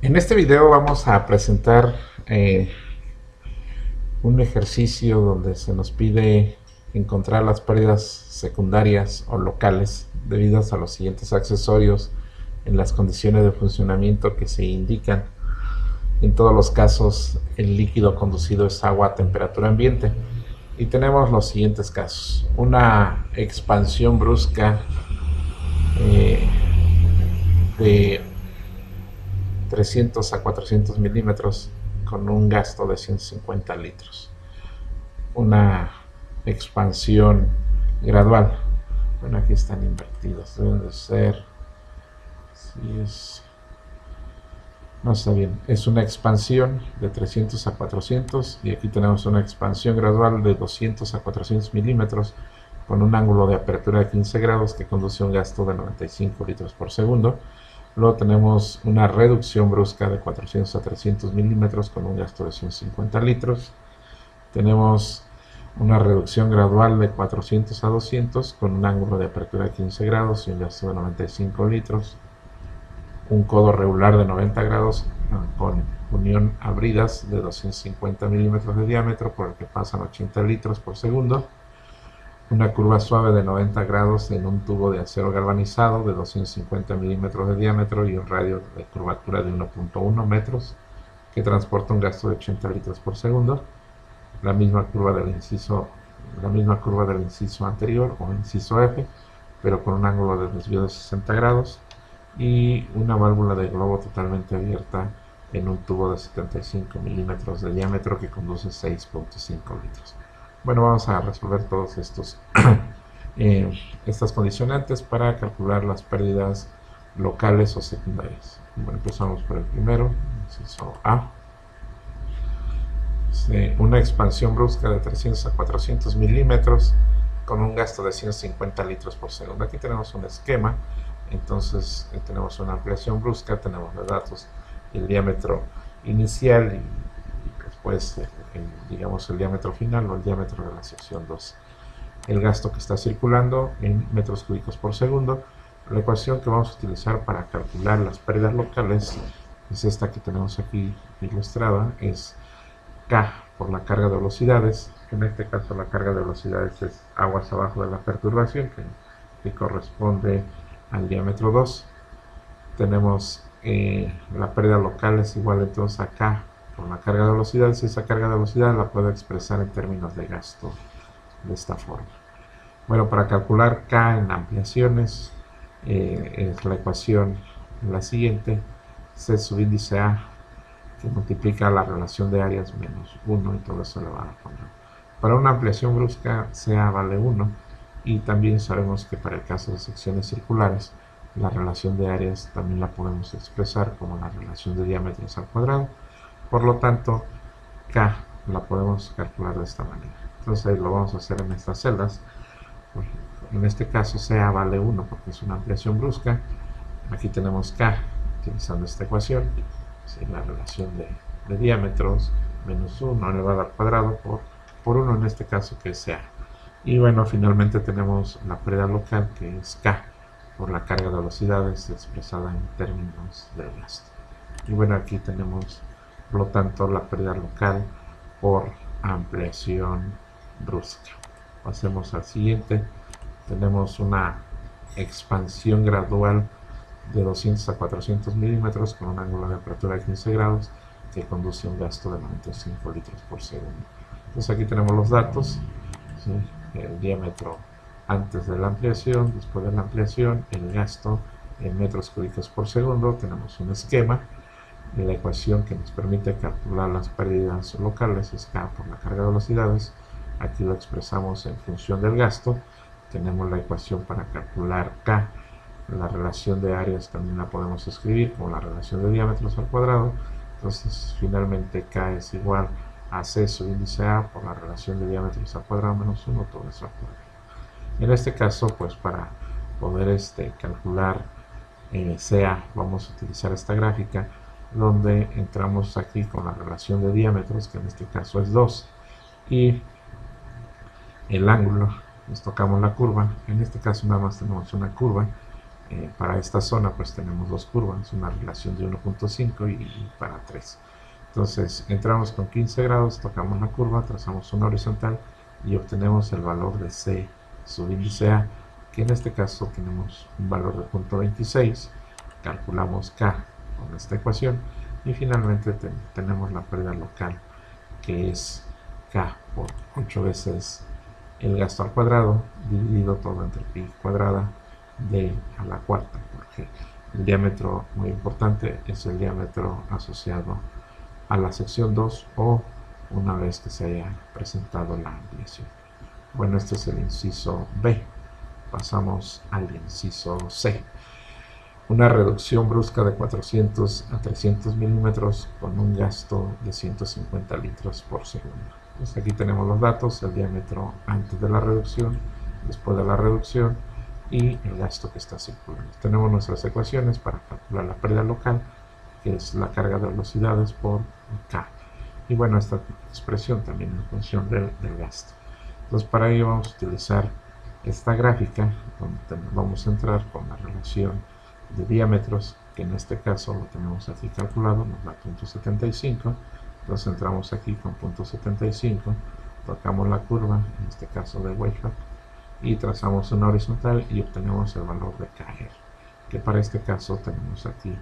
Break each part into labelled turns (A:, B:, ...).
A: En este video vamos a presentar un ejercicio donde se nos pide encontrar las pérdidas secundarias o locales debidas a los siguientes accesorios en las condiciones de funcionamiento que se indican. En todos los casos, el líquido conducido es agua a temperatura ambiente. Y tenemos los siguientes casos. Una expansión brusca eh, de 300 a 400 milímetros con un gasto de 150 litros. Una expansión gradual. Bueno, aquí están invertidos. Deben de ser. Si es. No está bien. Es una expansión de 300 a 400. Y aquí tenemos una expansión gradual de 200 a 400 milímetros con un ángulo de apertura de 15 grados que conduce a un gasto de 95 litros por segundo. Luego tenemos una reducción brusca de 400 a 300 milímetros con un gasto de 150 litros. Tenemos una reducción gradual de 400 a 200 con un ángulo de apertura de 15 grados y un gasto de 95 litros. Un codo regular de 90 grados con unión a bridas de 250 milímetros de diámetro por el que pasan 80 litros por segundo. Una curva suave de 90 grados en un tubo de acero galvanizado de 250 milímetros de diámetro y un radio de curvatura de 1.1 metros que transporta un gasto de 80 litros por segundo. La misma curva del inciso anterior o inciso F, pero con un ángulo de desvío de 60 grados y una válvula de globo totalmente abierta en un tubo de 75 milímetros de diámetro que conduce 6.5 litros. Bueno, vamos a resolver todos estas condicionantes para calcular las pérdidas locales o secundarias. Bueno, empezamos por el primero, inciso A. Una expansión brusca de 300 a 400 milímetros con un gasto de 150 litros por segundo. Aquí tenemos un esquema, entonces tenemos una ampliación brusca, tenemos los datos, el diámetro inicial y después digamos el diámetro final o el diámetro de la sección 2. El gasto que está circulando en metros cúbicos por segundo. La ecuación que vamos a utilizar para calcular las pérdidas locales es esta que tenemos aquí ilustrada, es K por la carga de velocidades. En este caso la carga de velocidades es aguas abajo de la perturbación que corresponde al diámetro 2. Tenemos la pérdida local es igual entonces a K por la carga de velocidades y esa carga de velocidad la puedo expresar en términos de gasto de esta forma. Bueno, para calcular K en ampliaciones es la ecuación la siguiente: C subíndice A que multiplica la relación de áreas menos 1 y todo eso elevado a 4. Para una ampliación brusca, CA vale 1 y también sabemos que para el caso de secciones circulares, la relación de áreas también la podemos expresar como la relación de diámetros al cuadrado. Por lo tanto, K la podemos calcular de esta manera. Entonces lo vamos a hacer en estas celdas. En este caso, CA vale 1 porque es una ampliación brusca. Aquí tenemos K utilizando esta ecuación. La relación de diámetros menos 1 elevado al cuadrado por 1 en este caso que es A. Y bueno, finalmente tenemos la pérdida local que es K por la carga de velocidades expresada en términos de gasto. Y bueno, aquí tenemos por lo tanto la pérdida local por ampliación brusca. Pasemos al siguiente. Tenemos una expansión gradual de 200 a 400 milímetros con un ángulo de apertura de 15 grados que conduce a un gasto de 95 litros por segundo. Entonces aquí tenemos los datos, ¿sí? El diámetro antes de la ampliación, después de la ampliación, el gasto en metros cúbicos por segundo. Tenemos un esquema de la ecuación que nos permite calcular las pérdidas locales, es K por la carga de velocidades. Aquí lo expresamos en función del gasto. Tenemos la ecuación para calcular K. La relación de áreas también la podemos escribir como la relación de diámetros al cuadrado. Entonces finalmente K es igual a C subíndice A por la relación de diámetros al cuadrado menos 1, todo eso al cuadrado. En este caso, pues para poder calcular CA vamos a utilizar esta gráfica donde entramos aquí con la relación de diámetros, que en este caso es 2, y el ángulo, nos tocamos la curva. En este caso nada más tenemos una curva. Para esta zona pues tenemos dos curvas, una relación de 1.5 y para 3. Entonces entramos con 15 grados, tocamos la curva, trazamos una horizontal y obtenemos el valor de C subíndice A, que en este caso tenemos un valor de 0.26, calculamos K con esta ecuación y finalmente tenemos la pérdida local, que es K por 8 veces el gasto al cuadrado dividido todo entre pi cuadrada d a la cuarta, porque el diámetro, muy importante, es el diámetro asociado a la sección 2 o una vez que se haya presentado la ampliación. Bueno, este es el inciso B. Pasamos al inciso C. Una reducción brusca de 400 a 300 milímetros con un gasto de 150 litros por segundo. Pues aquí tenemos los datos, el diámetro antes de la reducción, después de la reducción y el gasto que está circulando. Tenemos nuestras ecuaciones para calcular la pérdida local, que es la carga de velocidades por K. Y bueno, esta expresión también en función del gasto. Entonces para ello vamos a utilizar esta gráfica, donde vamos a entrar con la relación de diámetros, que en este caso lo tenemos aquí calculado, nos da 0.75. Entonces entramos aquí con 0.75, tocamos la curva, en este caso de Weishaupt, y trazamos una horizontal y obtenemos el valor de KR, que para este caso tenemos aquí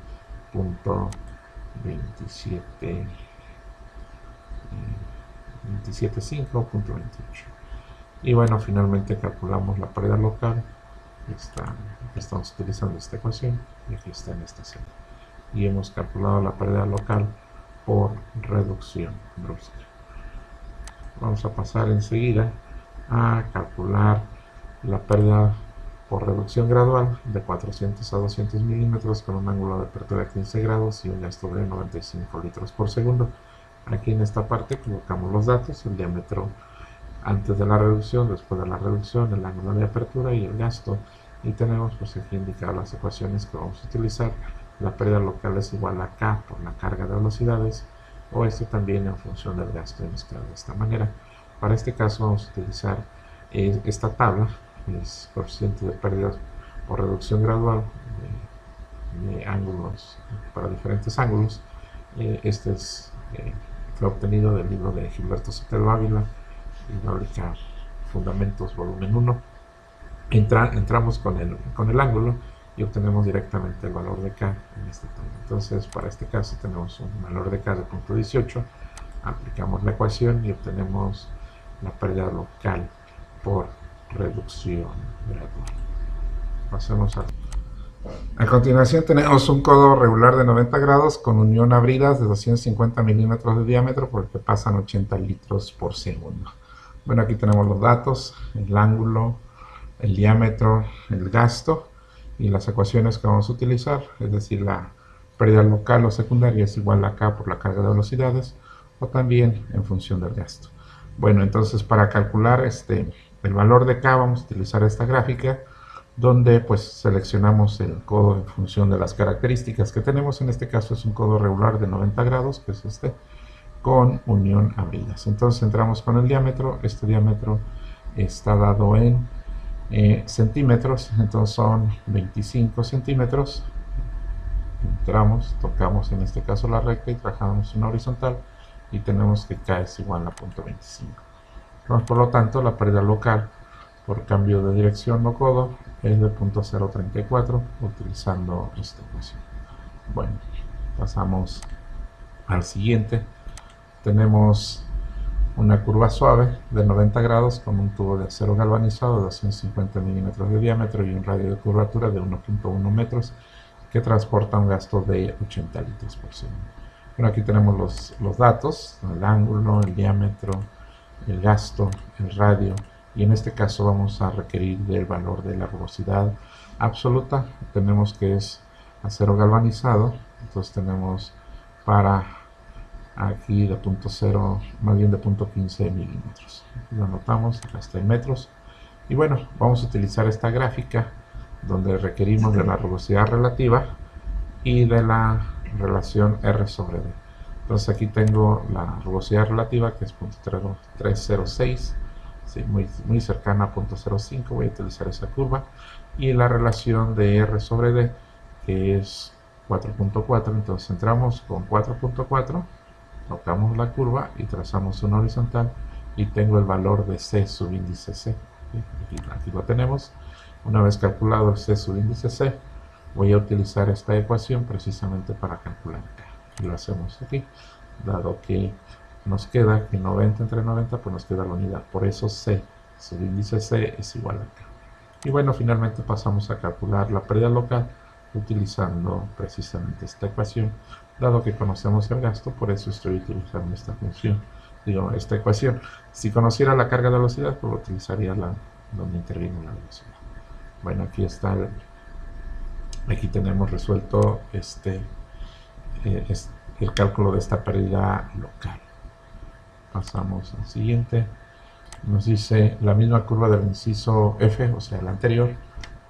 A: 27.5, 0.28. Y bueno, finalmente calculamos la pérdida local. Estamos utilizando esta ecuación y aquí está en esta celda. Y hemos calculado la pérdida local por reducción brusca. Vamos a pasar enseguida a calcular la pérdida por reducción gradual de 400 a 200 milímetros con un ángulo de apertura de 15 grados y un gasto de 95 litros por segundo. Aquí en esta parte colocamos los datos, el diámetro antes de la reducción, después de la reducción, el ángulo de apertura y el gasto. Y tenemos pues aquí indicadas las ecuaciones que vamos a utilizar. La pérdida local es igual a K por la carga de velocidades, o esto también en función del gasto mezclado de esta manera. Para este caso vamos a utilizar esta tabla, es coeficiente de pérdidas por reducción gradual de ángulos para diferentes ángulos. Este fue obtenido del libro de Gilberto Sotelo Ávila, Hidráulica Fundamentos, volumen 1. Entramos con el ángulo y obtenemos directamente el valor de K en este tabla. Entonces, para este caso tenemos un valor de K de 0.18, aplicamos la ecuación y obtenemos la pérdida local por reducción gradual. Pasemos a continuación tenemos un codo regular de 90 grados con unión a bridas de 250 milímetros de diámetro por el que pasan 80 litros por segundo. Bueno, aquí tenemos los datos, el ángulo, el diámetro, el gasto y las ecuaciones que vamos a utilizar, es decir, la pérdida local o secundaria es igual a K por la carga de velocidades o también en función del gasto. Bueno, entonces para calcular el valor de K vamos a utilizar esta gráfica donde pues seleccionamos el codo en función de las características que tenemos. En este caso es un codo regular de 90 grados, que es con unión a bridas. Entonces entramos con el diámetro. Este diámetro está dado en centímetros, entonces son 25 centímetros. Entramos, tocamos en este caso la recta y trabajamos una horizontal y tenemos que K es igual a 0.25. Por lo tanto, la pérdida local por cambio de dirección o codo es de 0.034 utilizando esta ecuación. Bueno, pasamos al siguiente. Tenemos una curva suave de 90 grados con un tubo de acero galvanizado de 250 milímetros de diámetro y un radio de curvatura de 1.1 metros que transporta un gasto de 80 litros por segundo. Bueno, aquí tenemos los datos, el ángulo, el diámetro, el gasto, el radio, y en este caso vamos a requerir del valor de la rugosidad absoluta. Tenemos que es acero galvanizado, entonces tenemos para aquí de 0.0, más bien de 0.15 milímetros. Lo anotamos, acá está en metros. Y bueno, vamos a utilizar esta gráfica donde requerimos de la rugosidad relativa y de la relación R sobre D. Entonces aquí tengo la rugosidad relativa, que es 0.306, sí, muy cercana a 0.05. Voy a utilizar esa curva. y la relación de R sobre D, que es 4.4. Entonces entramos con 4.4, tocamos la curva y trazamos una horizontal y tengo el valor de C subíndice C. Aquí lo tenemos. Una vez calculado el C subíndice C, voy a utilizar esta ecuación precisamente para calcular K. Y lo hacemos aquí, dado que nos queda que 90 entre 90, pues nos queda la unidad. Por eso C subíndice C es igual a K. Y bueno, finalmente pasamos a calcular la pérdida local utilizando precisamente esta ecuación, dado que conocemos el gasto, por eso estoy utilizando esta función, esta ecuación. Si conociera la carga de velocidad, pues utilizaría donde interviene la velocidad. Bueno, aquí está, aquí tenemos resuelto el cálculo de esta pérdida local. Pasamos al siguiente. Nos dice la misma curva del inciso F, o sea, el anterior,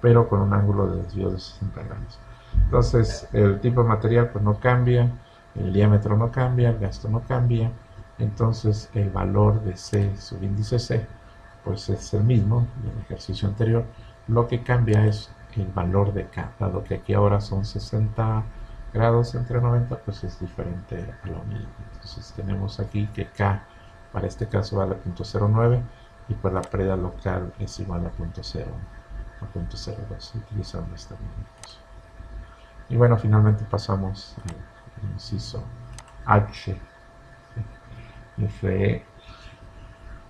A: pero con un ángulo de desvío de 60 grados. Entonces, el tipo de material pues no cambia, el diámetro no cambia, el gasto no cambia, entonces el valor de C subíndice C pues es el mismo del ejercicio anterior. Lo que cambia es el valor de K, dado que aquí ahora son 60 grados entre 90, pues es diferente a la unidad. Entonces tenemos aquí que K para este caso vale 0.09 y pues la pérdida local es igual a 0.02 utilizando esta misma. Y bueno, finalmente pasamos al inciso H. Es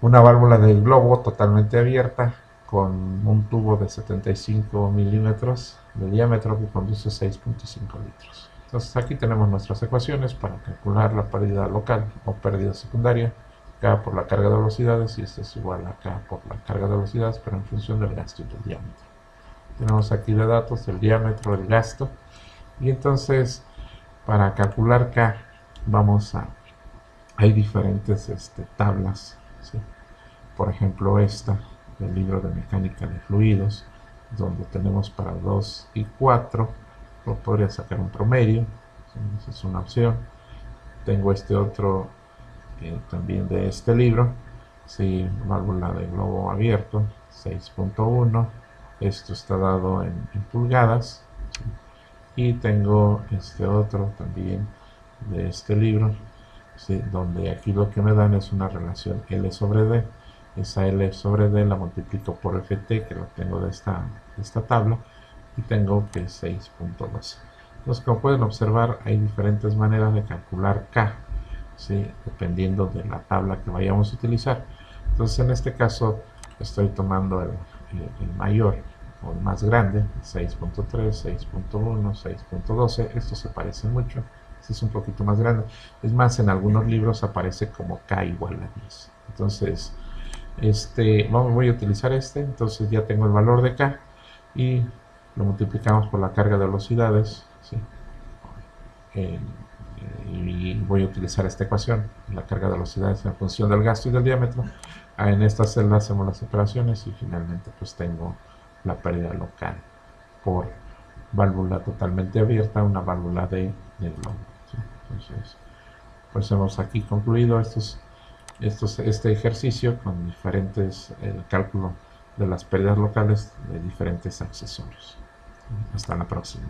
A: una válvula del globo totalmente abierta con un tubo de 75 milímetros de diámetro que conduce 6.5 litros. Entonces aquí tenemos nuestras ecuaciones para calcular la pérdida local o pérdida secundaria, K por la carga de velocidades, y esto es igual a K por la carga de velocidades, pero en función del gasto y del diámetro. Tenemos aquí de datos el diámetro, el gasto, y entonces para calcular K hay diferentes tablas, ¿sí? Por ejemplo esta del libro de mecánica de fluidos, donde tenemos para 2 y 4, podría sacar un promedio, ¿sí? Esa es una opción. Tengo este otro también de este libro, ¿sí? Válvula de globo abierto 6.1, esto está dado en pulgadas, ¿sí? Y tengo este otro también de este libro, ¿sí? Donde aquí lo que me dan es una relación L sobre D. Esa L sobre D la multiplico por Ft, que lo tengo de esta tabla, y tengo que es 6.12. Entonces, como pueden observar, hay diferentes maneras de calcular K, ¿sí? Dependiendo de la tabla que vayamos a utilizar. Entonces, en este caso, estoy tomando el mayor o el más grande, 6.3, 6.1, 6.12. Estos se parecen mucho. Este es un poquito más grande. Es más, en algunos libros aparece como K igual a 10. Entonces, voy a utilizar entonces ya tengo el valor de K y lo multiplicamos por la carga de velocidades, ¿sí? Y voy a utilizar esta ecuación, la carga de velocidades en función del gasto y del diámetro. En esta celda hacemos las operaciones y finalmente pues tengo la pérdida local por válvula totalmente abierta, una válvula de globo, ¿sí? Entonces, pues hemos aquí concluido este ejercicio con diferentes el cálculo de las pérdidas locales de diferentes accesorios. Hasta la próxima.